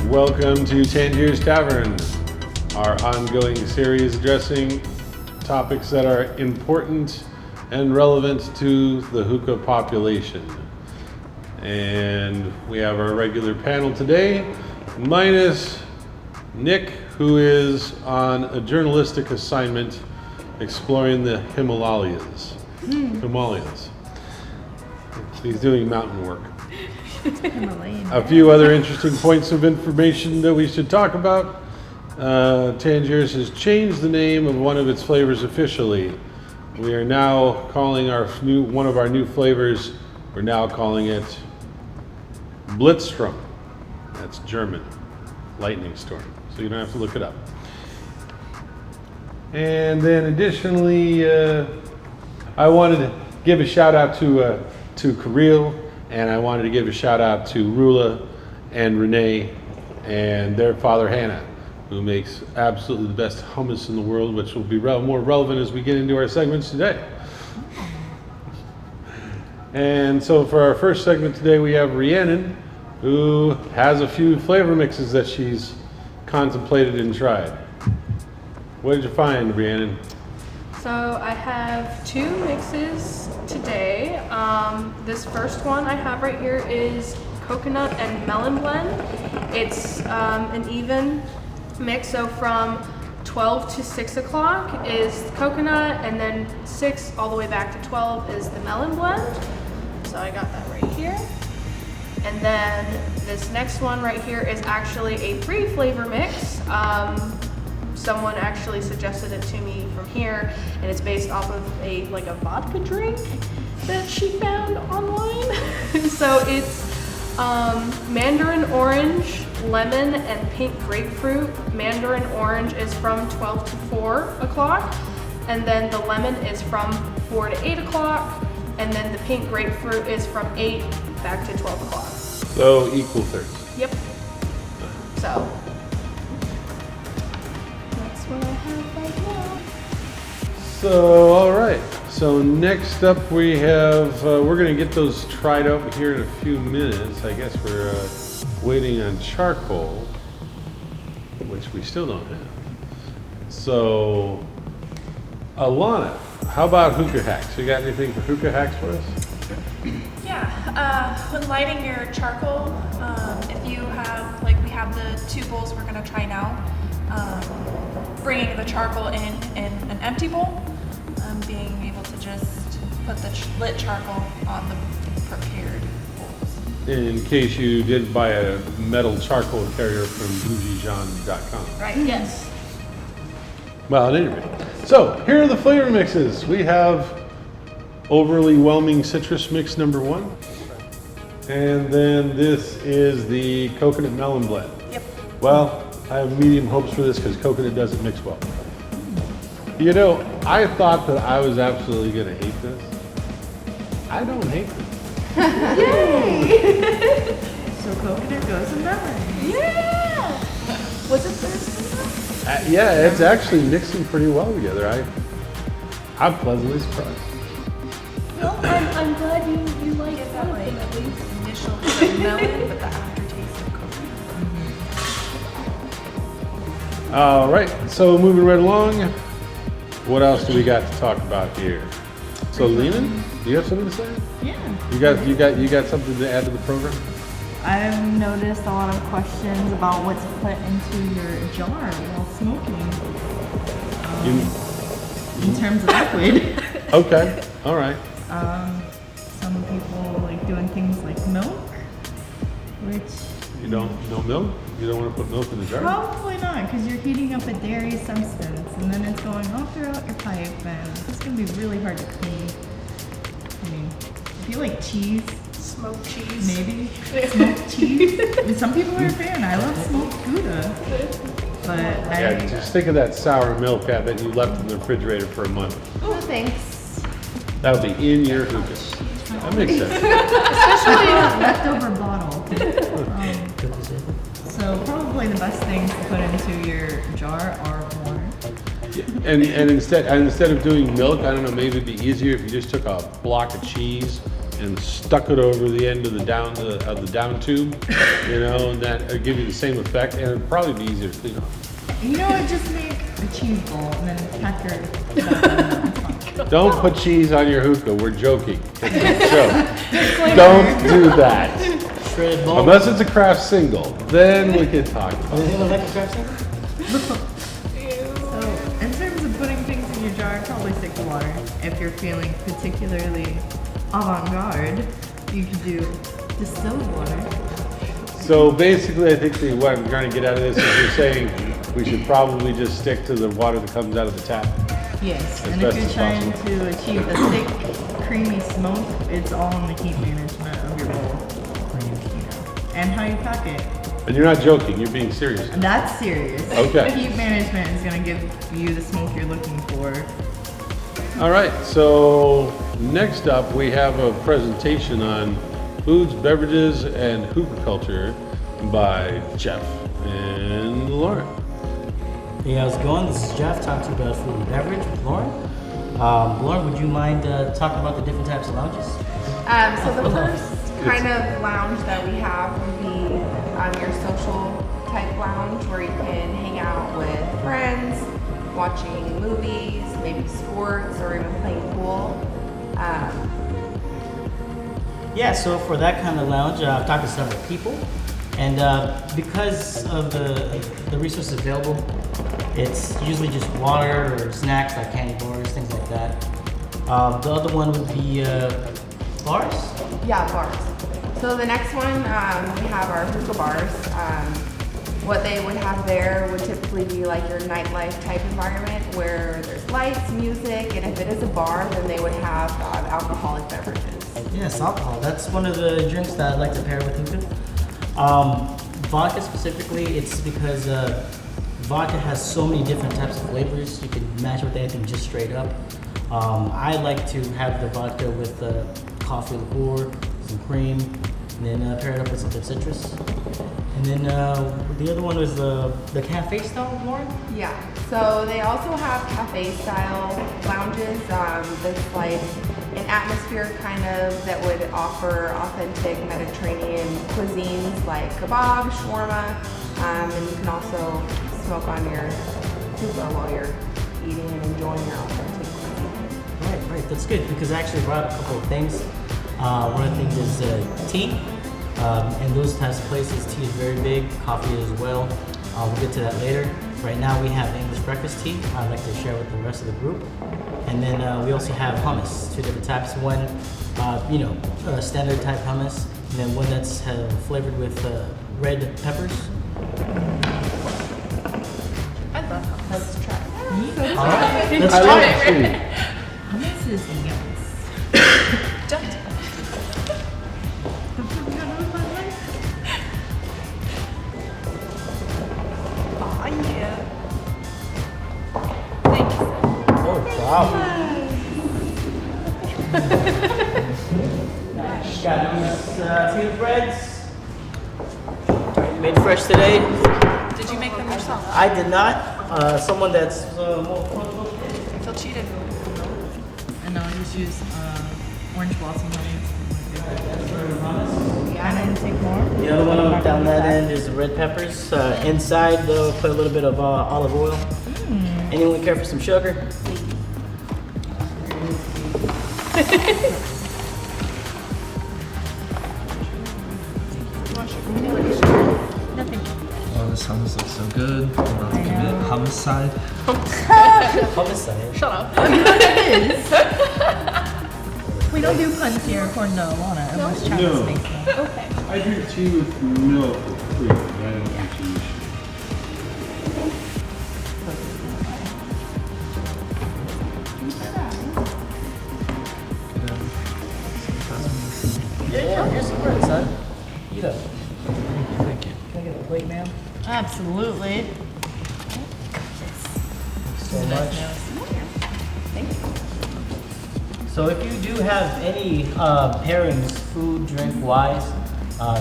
Welcome to Tangiers Tavern, our ongoing series addressing topics that are important and relevant to the hookah population. And we have our regular panel today, minus Nick, who is on a journalistic assignment exploring the Himalayas. He's doing mountain work. A few other interesting points of information that we should talk about. Tangiers has changed the name of one of its flavors officially. We are now calling one of our new flavors, we're now calling it Blitzstrom. That's German, lightning storm. So you don't have to look it up. And then additionally, I wanted to give a shout out to Kirill, and I wanted to give a shout out to Rula and Renee and their father Hannah, who makes absolutely the best hummus in the world, which will be more relevant as we get into our segments today. And so for our first segment today, we have Rhiannon, who has a few flavor mixes that she's contemplated and tried. What did you find, Rhiannon? So I have two mixes today. This first one I have right here is coconut and melon blend. It's an even mix, so from 12 to 6 o'clock is coconut, and then 6 all the way back to 12 is the melon blend. So I got that right here. And then this next one right here is actually a free flavor mix. Someone actually suggested it to me from here, and it's based off of a vodka drink that she found online. So it's mandarin orange, lemon, and pink grapefruit. Mandarin orange is from 12 to 4 o'clock, and then the lemon is from 4 to 8 o'clock, and then the pink grapefruit is from 8 back to 12 o'clock. So equal thirds. Yep. So that's what I have right now. So, all right. So next up we have, we're going to get those tried out here in a few minutes. I guess we're waiting on charcoal, which we still don't have. So, Alana, how about hookah hacks? You got anything for hookah hacks for us? Yeah, when lighting your charcoal, if you have, we have the 2 bowls we're going to try now, bringing the charcoal in an empty bowl, being able to just put the lit charcoal on the prepared bowls. In case you did buy a metal charcoal carrier from bougiejean.com. Right, yes. Well, at any rate. So, here are the flavor mixes. We have Overly Whelming Citrus Mix number 1. And then this is the Coconut Melon Blend. Yep. Well, I have medium hopes for this because coconut doesn't mix well. You know, I thought that I was absolutely going to hate this. I don't hate this. Yay! So coconut goes in melon. Yeah! Was it Thursday? Yeah, it's actually mixing pretty well together. I'm pleasantly surprised. Well, I'm glad you like it that way, at least. Initial melon, but the aftertaste of coconut. All right, so moving right along. What else do we got to talk about here? So, Lehman, do you have something to say? Yeah. You got something to add to the program? I've noticed a lot of questions about what's put into your jar while smoking. In terms of liquid. Okay, all right. Some people like doing things like milk, which No milk? You don't want to put milk in the jar? probably not, because you're heating up a dairy substance and then it's going all throughout your pipe, and it's going to be really hard to clean. I mean, if you like cheese, Smoked cheese. maybe smoked cheese. I mean, some people are a fan. I love smoked Gouda, but Yeah, just think of that sour milk that you left in the refrigerator for a month. Oh, thanks. That would be in your hookah. That makes sense. especially a leftover bottle. So probably the best things to put into your jar are water. And instead of doing milk, I don't know, maybe it'd be easier if you just took a block of cheese, and stuck it over the end of the down tube, you know, and that would give you the same effect, and it'd probably be easier to clean off. You know what? Just make a cheese ball and then pack your stuff in it. Don't put cheese on your hookah. We're joking. It's a joke. Don't do that. Shredded ball. Unless it's a craft single, then we can talk about it. Anything like a craft single? So, in terms of putting things in your jar, probably stick to water. If you're feeling particularly avant-garde, you could do distilled water. So basically, I think what I'm trying to get out of this is you're saying we should probably just stick to the water that comes out of the tap. Yes, As and best if you're as trying possible. to achieve the thick, creamy smoke, it's all in the heat management of your bowl. And how you pack it. And you're not joking, you're being serious. And that's serious. Okay. Heat management is going to give you the smoke you're looking for. All right, so next up we have a presentation on foods, beverages, and hookah culture by Jeff and Lauren. Hey, how's it going? This is Jeff, talking to you about food and beverage with Lauren. Lauren, would you mind talking about the different types of lounges? So the first kind of lounge that we have would be your social type lounge where you can hang out with friends, watching movies, maybe sports, or even playing pool. Yeah, so for that kind of lounge, I've talked to several people, and because of the resources available, it's usually just water or snacks like candy bars, things like that. The other one would be bars. Yeah, bars. So the next one, we have our hookah bars. What they would have there would typically be like your nightlife type environment where there's lights, music, and if it is a bar, then they would have alcoholic beverages. Yes, alcohol. That's one of the drinks that I like to pair with hookah. Vodka specifically, it's because vodka has so many different types of flavors. You can match it with anything just straight up. I like to have the vodka with coffee liqueur, some cream, and then pair it up with something citrus. And then the other one was the cafe style, Lauren? Yeah, so they also have cafe style lounges. That's like an atmosphere kind of that would offer authentic Mediterranean cuisines like kebab, shawarma, and you can also smoke on your hookah while you're eating and enjoying your authentic cuisine. Right, that's good because I actually brought a couple of things. One of the things is tea. In those types of places, tea is very big, coffee as well. We'll get to that later. Right now we have English breakfast tea I'd like to share with the rest of the group. And then we also have hummus, two different types. One, standard type hummus, and then one that's flavored with red peppers. I love hummus. Let's try. All right, let's I try love it. tea. Hummus is yes. Aw, yeah. Thanks. Oh, wow. Got these pita breads. Made fresh today. Did you make them yourself? I did not. Someone that's more I feel cheated. And I'll just use orange blossom honey. hummus. And then take more. The other one down that end is red peppers. Inside, they'll put a little bit of olive oil. Anyone care for some sugar? Oh, this hummus looks so good. I'm about to commit homicide. Homicide. Shut up. We don't do puns here according to Alana, unless Travis No. makes them. Okay. I drink tea with milk or cream, but I don't drink tea. Yeah, here's some bread, son. Eat up. Thank you. Can I get a plate, ma'am? Absolutely. So much. So if you do have any pairings, food, drink wise,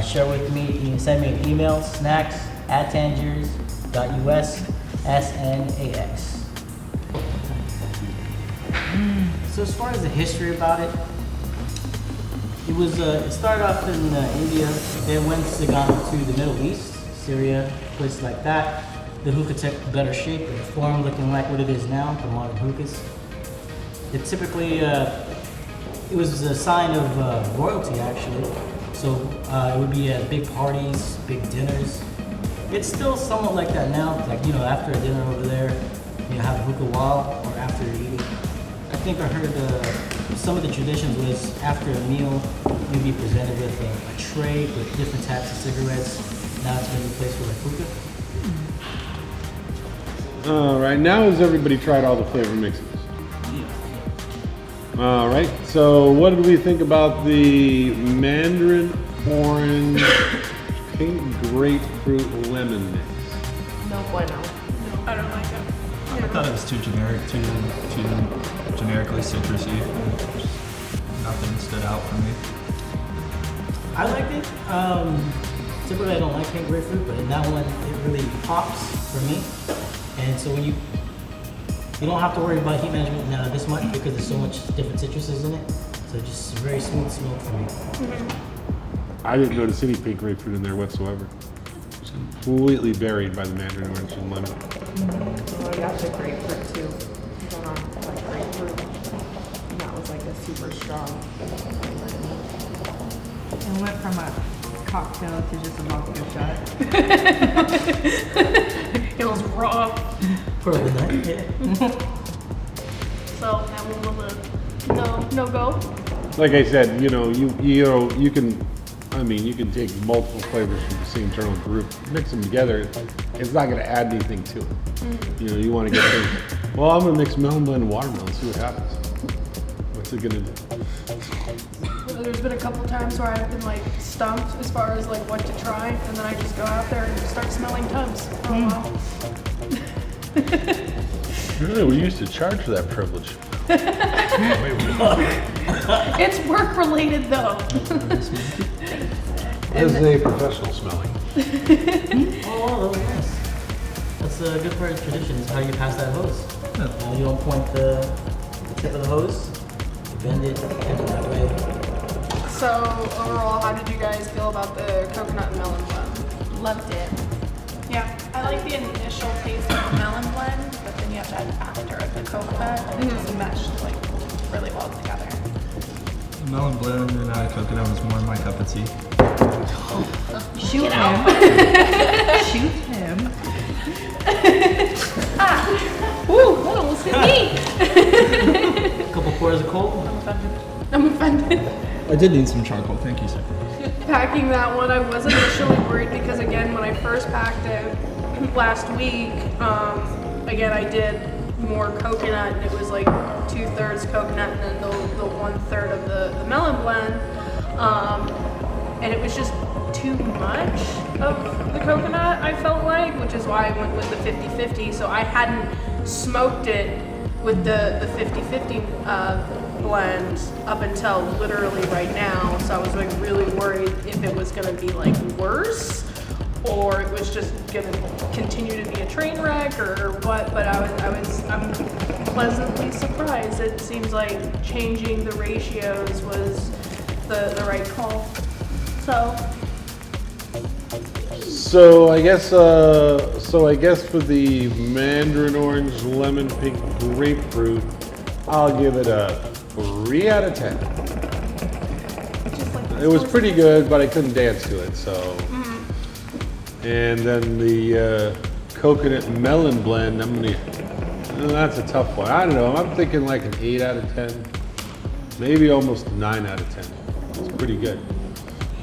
share with me. You can send me an email, snacks@tangiers.us, SNAX. So as far as the history about it, It started off in India, then once it got to the Middle East, Syria, places like that, the hookah took better shape and form, looking like what it is now, the modern hookahs. It typically, it was a sign of royalty actually. So it would be at big parties, big dinners. It's still somewhat like that now. Like, after a dinner over there, you have a hookah while or after you're eating. I think I heard some of the traditions was after a meal, you'd be presented with a tray with different types of cigarettes. Now it's been replaced with hookah. All right, now has everybody tried all the flavor mixes? All right, so what did we think about the mandarin orange pink grapefruit lemon mix? No bueno. I don't like it. I thought it was too generic, too generically citrusy. Nothing stood out for me. I liked it. Typically I don't like pink grapefruit, but in that one it really pops for me. And so when you don't have to worry about heat management this much because there's so much different citruses in it. So just very smooth smoke for me. I didn't notice any pink grapefruit in there whatsoever. It was completely buried by the mandarin orange and lemon. Oh, I got the grapefruit too. I don't like grapefruit. And that was like a super strong. It went from a cocktail to just a vodka shot. It was raw. For the night, yeah. So that one was a no go. Like I said, you can take multiple flavors from the same general group, mix them together. It's not going to add anything to it. You want to get things. Well, I'm going to mix melon blend and watermelon, see what happens. What's it going to do? There's been a couple times where I've been like stumped as far as like what to try, and then I just go out there and just start smelling tubs for a while. Really, we used to charge for that privilege. It's work related though. As a professional smelling. Oh, yes. That's a good part of the tradition is how you pass that hose. You don't point the tip of the hose, you bend it, and that way. So overall, how did you guys feel about the coconut and melon blend? Loved it. Yeah, I like the initial taste of the melon blend, but then you have to add after of the coconut, and it just meshed like really well together. Melon blend and coconut was more my cup of tea. Shoot him. Shoot him. Ooh, that almost hit me. A couple pours of cold. I'm offended. I did need some charcoal, thank you, sir. Packing that one, I was initially worried because again, when I first packed it last week, again I did more coconut and it was like 2/3 coconut and then the 1/3 of the melon blend, and it was just too much of the coconut I felt like, which is why I went with the 50-50. So I hadn't smoked it with the 50-50 blend up until literally right now, so I was like really worried if it was gonna be like worse or it was just gonna continue to be a train wreck or what. But I'm pleasantly surprised. It seems like changing the ratios was the right call. So I guess for the mandarin orange lemon pink grapefruit, I'll give it a 3 out of 10. It was pretty good, but I couldn't dance to it, so. And then the coconut melon blend, that's a tough one. I don't know, I'm thinking like an 8 out of 10. Maybe almost a 9 out of 10. It's pretty good.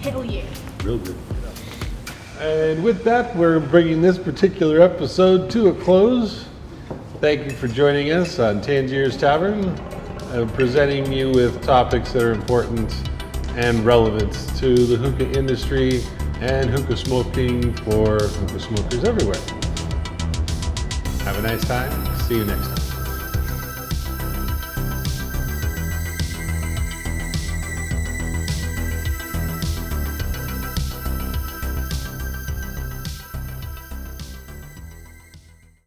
Hell yeah. Real good. And with that, we're bringing this particular episode to a close. Thank you for joining us on Tangiers Tavern, presenting you with topics that are important and relevant to the hookah industry and hookah smoking for hookah smokers everywhere. Have a nice time. See you next time.